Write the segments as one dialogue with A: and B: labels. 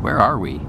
A: Where are we?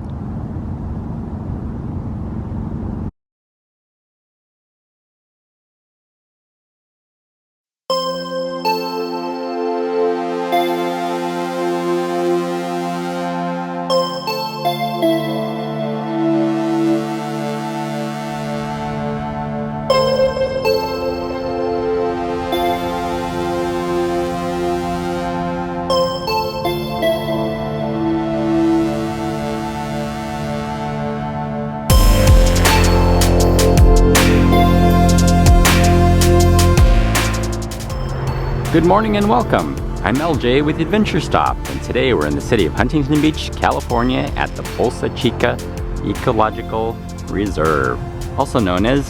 A: Good morning and welcome. I'm LJ with Adventure Stop, and today we're in the city of Huntington Beach, California at the Bolsa Chica Ecological Reserve, also known as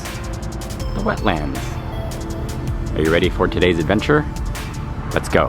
A: the Wetlands. Are you ready for today's adventure? Let's go.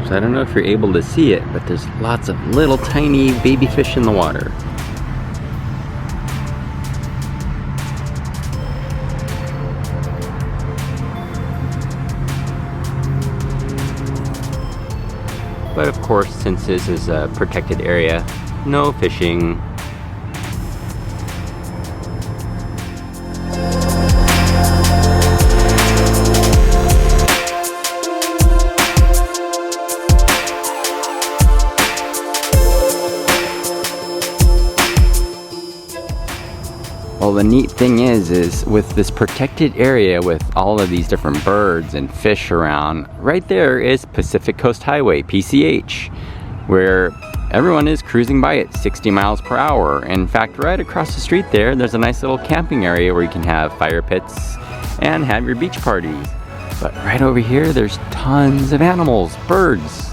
A: So I don't know if you're able to see it, but there's lots of little tiny baby fish in the water. But of course, since this is a protected area, no fishing. Well, the neat thing is with this protected area with all of these different birds and fish around, right there is Pacific Coast Highway, PCH, where everyone is cruising by at 60 miles per hour. In fact, right across the street there's a nice little camping area where you can have fire pits and have your beach parties. But right over here, there's tons of animals, birds,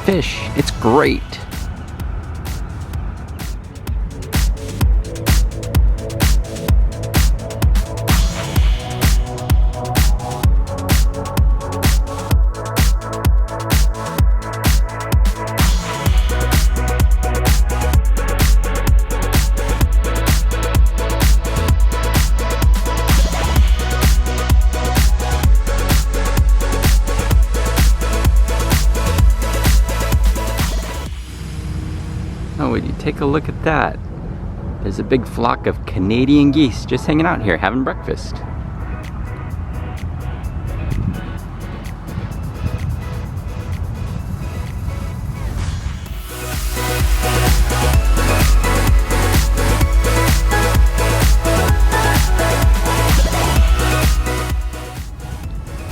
A: fish. It's great. Oh, would you take a look at that? There's a big flock of Canadian geese just hanging out here having breakfast.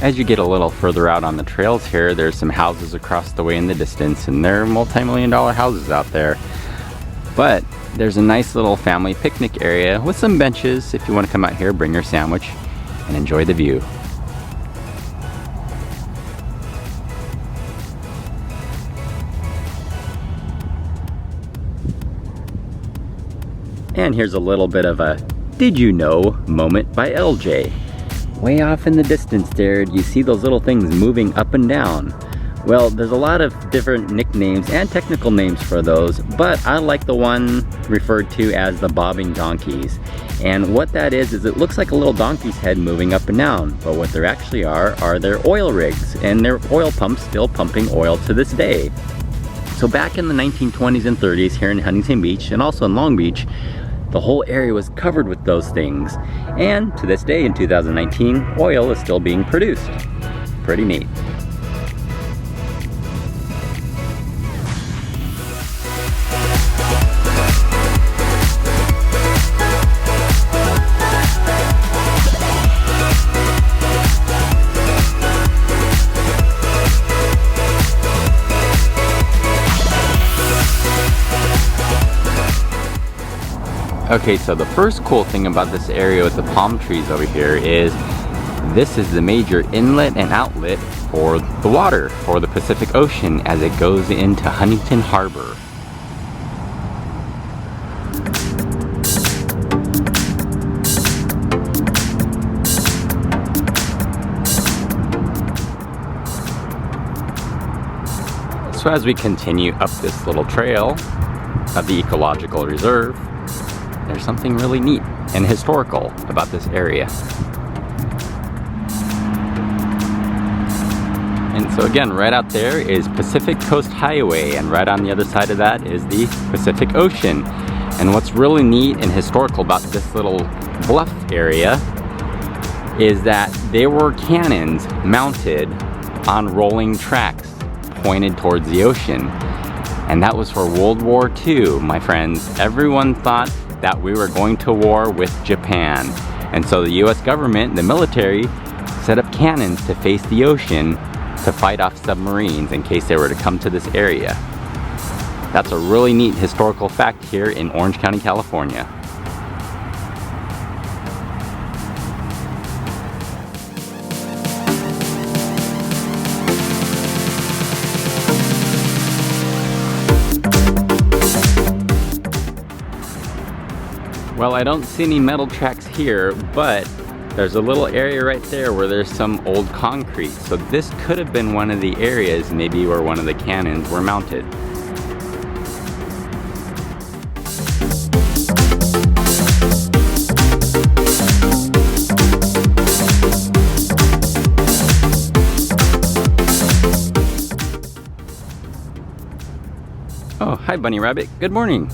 A: As you get a little further out on the trails here, there's some houses across the way in the distance, and they're multi-million-dollar houses out there. But there's a nice little family picnic area with some benches. If you want to come out here, bring your sandwich and enjoy the view. And here's a little bit of a "Did you know" moment by LJ. Way off in the distance there, you see those little things moving up and down. Well, there's a lot of different nicknames and technical names for those, but I like the one referred to as the bobbing donkeys. And what that is it looks like a little donkey's head moving up and down, but what there actually are their oil rigs, and their oil pumps still pumping oil to this day. So back in the 1920s and 30s here in Huntington Beach, and also in Long Beach, the whole area was covered with those things. And to this day, in 2019, oil is still being produced. Pretty neat. Okay, so the first cool thing about this area with the palm trees over here is this is the major inlet and outlet for the water for the Pacific Ocean as it goes into Huntington Harbor. So as we continue up this little trail of the ecological reserve, there's something really neat and historical about this area. And so again, right out there is Pacific Coast Highway, and right on the other side of that is the Pacific Ocean. And what's really neat and historical about this little bluff area is that there were cannons mounted on rolling tracks pointed towards the ocean. And that was for World War II, my friends. Everyone thought that we were going to war with Japan. And so the US government, the military, set up cannons to face the ocean to fight off submarines in case they were to come to this area. That's a really neat historical fact here in Orange County, California. Well, I don't see any metal tracks here, but there's a little area right there where there's some old concrete. So this could have been one of the areas maybe where one of the cannons were mounted. Oh, hi Bunny Rabbit, good morning.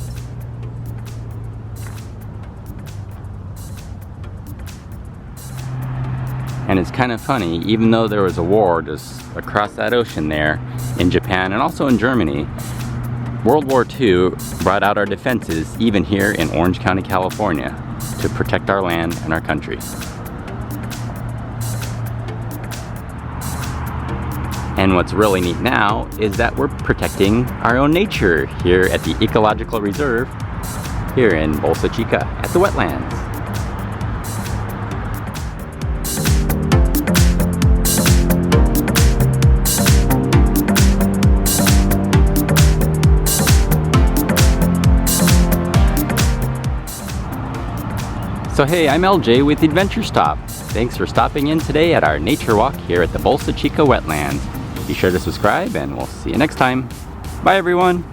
A: And it's kind of funny, even though there was a war just across that ocean there in Japan and also in Germany, World War II brought out our defenses even here in Orange County, California to protect our land and our country. And what's really neat now is that we're protecting our own nature here at the Ecological Reserve here in Bolsa Chica at the wetlands. So hey, I'm LJ with Adventure Stop. Thanks for stopping in today at our nature walk here at the Bolsa Chica Wetlands. Be sure to subscribe and we'll see you next time. Bye everyone.